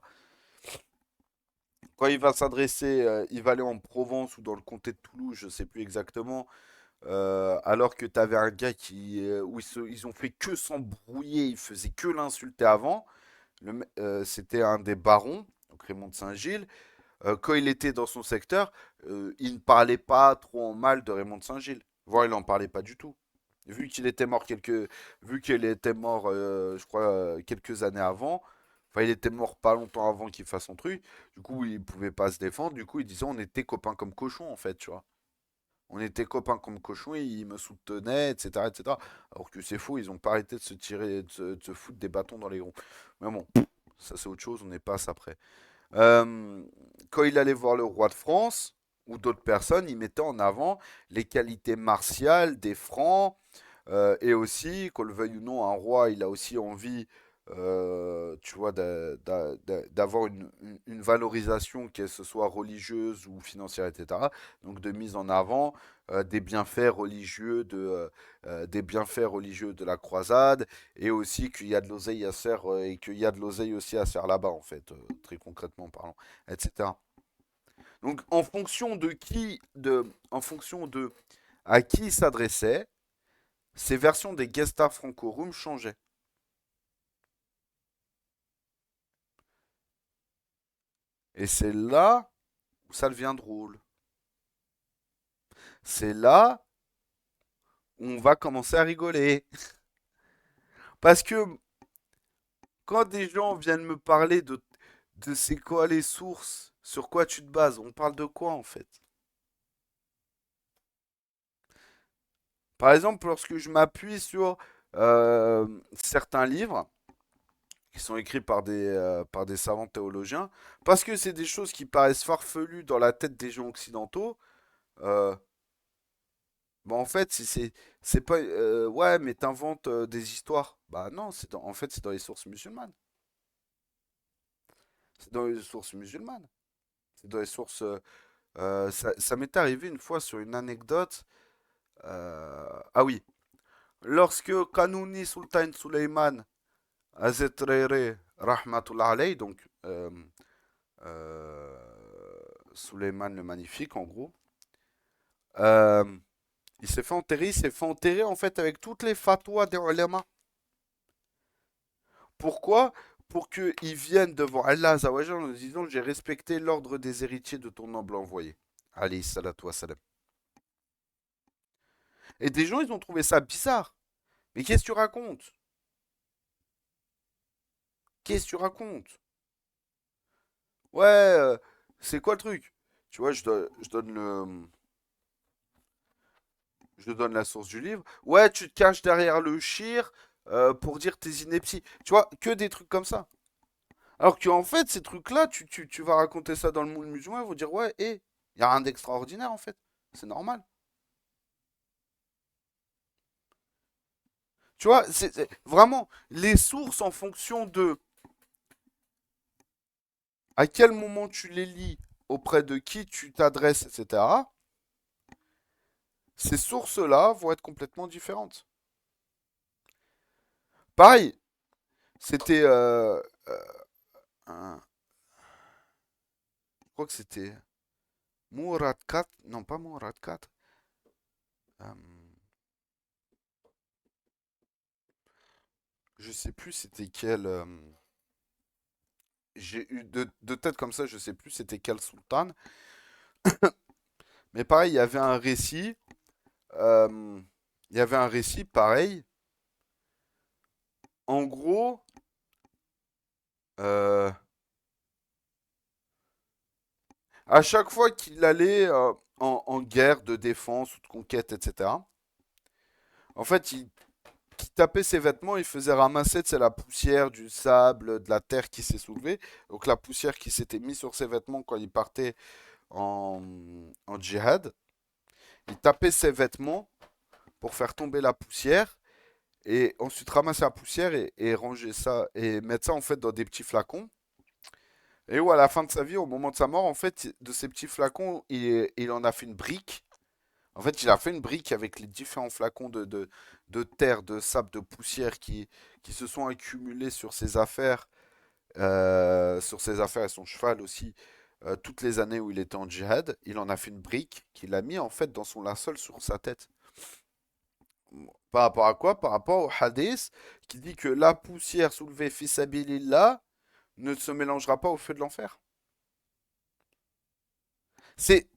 Quand il va s'adresser, il va aller en Provence ou dans le comté de Toulouse, je sais plus exactement, alors que tu avais un gars où ils ont fait que s'embrouiller, ils faisaient que l'insulter avant. C'était un des barons, donc Raymond de Saint-Gilles. Quand il était dans son secteur, il ne parlait pas trop en mal de Raymond de Saint-Gilles. Voire il n'en parlait pas du tout. Vu qu'il était mort vu qu'il était mort, je crois, quelques années avant. Enfin, il était mort pas longtemps avant qu'il fasse son truc. Du coup, il pouvait pas se défendre. Du coup, il disait on était copains comme cochons, en fait, tu vois. On était copains comme cochons, il me soutenait, etc., etc. Alors que c'est faux, ils ont pas arrêté de se tirer, de se foutre des bâtons dans les roues. Mais bon, ça c'est autre chose, on n'est pas après. Euh, Quand il allait voir le roi de France ou d'autres personnes, il mettait en avant les qualités martiales des Francs et aussi, qu'on le veuille ou non, un roi, il a aussi envie, tu vois, d'avoir une valorisation, qu'elle se soit religieuse ou financière, etc. Donc de mise en avant des bienfaits religieux de la croisade et aussi qu'il y a de l'oseille à faire et qu'il y a de l'oseille aussi à faire là-bas en fait, très concrètement parlant, etc. Donc en fonction de en fonction de à qui il s'adressait, ces versions des guest stars franco-rum changeaient. Et c'est là où ça devient drôle. C'est là où on va commencer à rigoler. Parce que quand des gens viennent me parler de c'est quoi les sources, sur quoi tu te bases, on parle de quoi en fait? Par exemple, lorsque je m'appuie sur certains livres qui sont écrits par des savants théologiens, parce que c'est des choses qui paraissent farfelues dans la tête des gens occidentaux, euh, bah en fait, c'est pas ouais, mais t'inventes des histoires. Bah non, en fait c'est dans les sources musulmanes. C'est dans les sources musulmanes. C'est dans les sources. Ça m'est arrivé une fois sur une anecdote. Ah oui, lorsque Kanuni Sultan Suleiman Azetrere Rahmatullah alayh, donc euh, Suleiman le Magnifique en gros, euh, il s'est fait enterrer en fait avec toutes les fatwas des ulama. Pourquoi? Pour qu'ils viennent devant Allah Azawajal en disant j'ai respecté l'ordre des héritiers de ton noble envoyé. Alayhi salatu wassalam. Et des gens ils ont trouvé ça bizarre. Mais qu'est-ce que tu racontes? Qu'est-ce que tu racontes? Ouais, c'est quoi le truc? Tu vois, je donne la source du livre. Ouais, tu te caches derrière le shir pour dire tes inepties. Tu vois, que des trucs comme ça. Alors qu'en fait, ces trucs-là, tu vas raconter ça dans le monde musulman, ils vont dire, ouais, hé, il y a rien d'extraordinaire en fait. C'est normal. Tu vois, vraiment les sources en fonction de à quel moment tu les lis, auprès de qui tu t'adresses, etc. Ces sources-là vont être complètement différentes. Pareil, c'était je crois que c'était Mourad 4, non pas Mourad 4. euh, je sais plus c'était quel. J'ai eu de tête comme ça, je sais plus c'était quel sultan. Mais pareil, euh, il y avait un récit pareil. En gros, euh, à chaque fois qu'il allait en guerre de défense ou de conquête, etc., en fait, il tapait ses vêtements, il faisait ramasser la poussière, du sable, de la terre qui s'est soulevée. Donc la poussière qui s'était mise sur ses vêtements quand il partait en, en djihad. Il tapait ses vêtements pour faire tomber la poussière et ensuite ramasser la poussière et ranger ça et mettre ça en fait dans des petits flacons. Et où à la fin de sa vie, au moment de sa mort, en fait, de ces petits flacons, il en a fait une brique. En fait, il a fait une brique avec les différents flacons de terre, de sable, de poussière qui se sont accumulés sur ses affaires et son cheval aussi, toutes les années où il était en djihad. Il en a fait une brique qu'il a mis en fait dans son linceul sur sa tête. Par rapport à quoi? Par rapport au hadith qui dit que la poussière soulevée fils sabilillah ne se mélangera pas au feu de l'enfer. C'est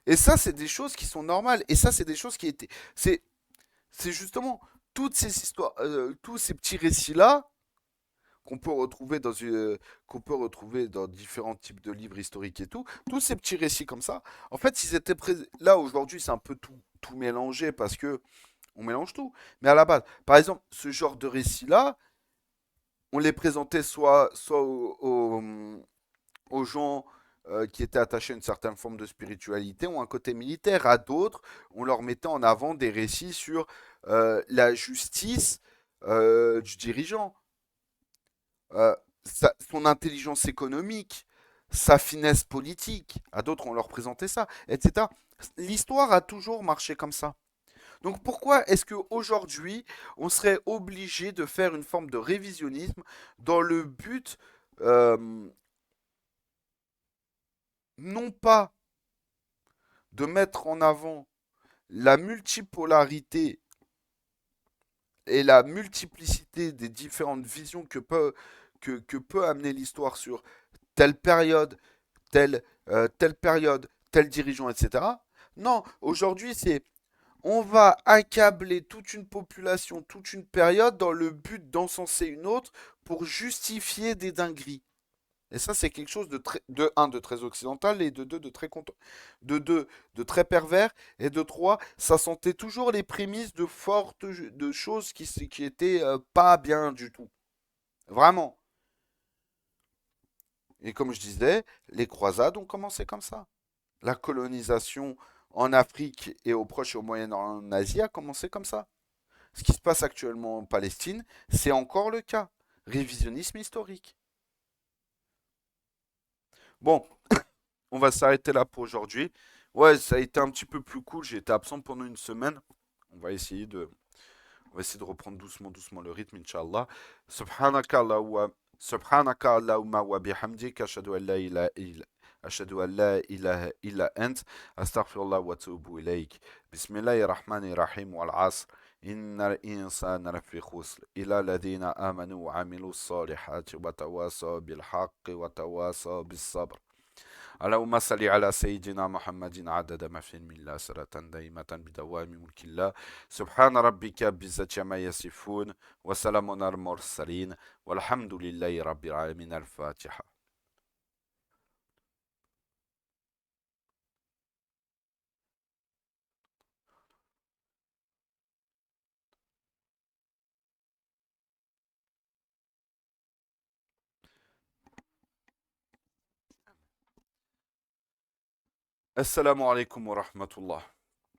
Et ça, c'est des choses qui sont normales. Et ça, c'est des choses qui étaient. C'est, c'est justement toutes ces histoires, tous ces petits récits-là qu'on peut retrouver dans différents types de livres historiques et tout. Tous ces petits récits comme ça. En fait, ils étaient là aujourd'hui, c'est un peu tout mélangé parce que on mélange tout. Mais à la base, par exemple, ce genre de récits-là, on les présentait soit aux gens qui étaient attachés à une certaine forme de spiritualité ou un côté militaire. À d'autres, on leur mettait en avant des récits sur la justice du dirigeant, euh, son intelligence économique, sa finesse politique. À d'autres, on leur présentait ça, etc. L'histoire a toujours marché comme ça. Donc pourquoi est-ce qu'aujourd'hui, on serait obligé de faire une forme de révisionnisme dans le but, non pas de mettre en avant la multipolarité et la multiplicité des différentes visions que peut amener l'histoire sur telle période, telle période, tel dirigeant, etc. Non, aujourd'hui, c'est on va accabler toute une population, toute une période dans le but d'encenser une autre pour justifier des dingueries. Et ça, c'est quelque chose de un, de très occidental et de deux, de deux, de très pervers. Et de trois, ça sentait toujours les prémices de de choses qui étaient pas bien du tout. Vraiment. Et comme je disais, les croisades ont commencé comme ça. La colonisation en Afrique et au Proche et au Moyen-Orient en Asie a commencé comme ça. Ce qui se passe actuellement en Palestine, c'est encore le cas. Révisionnisme historique. Bon, on va s'arrêter là pour aujourd'hui. Ouais, ça a été un petit peu plus cool. J'ai été absent pendant une semaine. On va essayer de, on va essayer de reprendre doucement, doucement le rythme, Inch'Allah. Subhanaka Allahumma Subhanaka Allahumma wa bihamdik. Ashhadu an la ilaha illa ant. Astaghfirullah wa atubu ilayk. Bismillahir Rahmanir Rahim wal Asr. إن الإنسان لفي خسر إلى الذين آمنوا وعملوا الصالحات وتواصوا بالحق وتواصوا بالصبر اللهم صل على سيدنا محمد عدد ما في الملة سرة دائمة بدوام ملك الله سبحان ربك بعزة ما يصفون وسلام على المرسلين والحمد لله رب العالمين الفاتحة. Assalamu alaikum wa rahmatullah.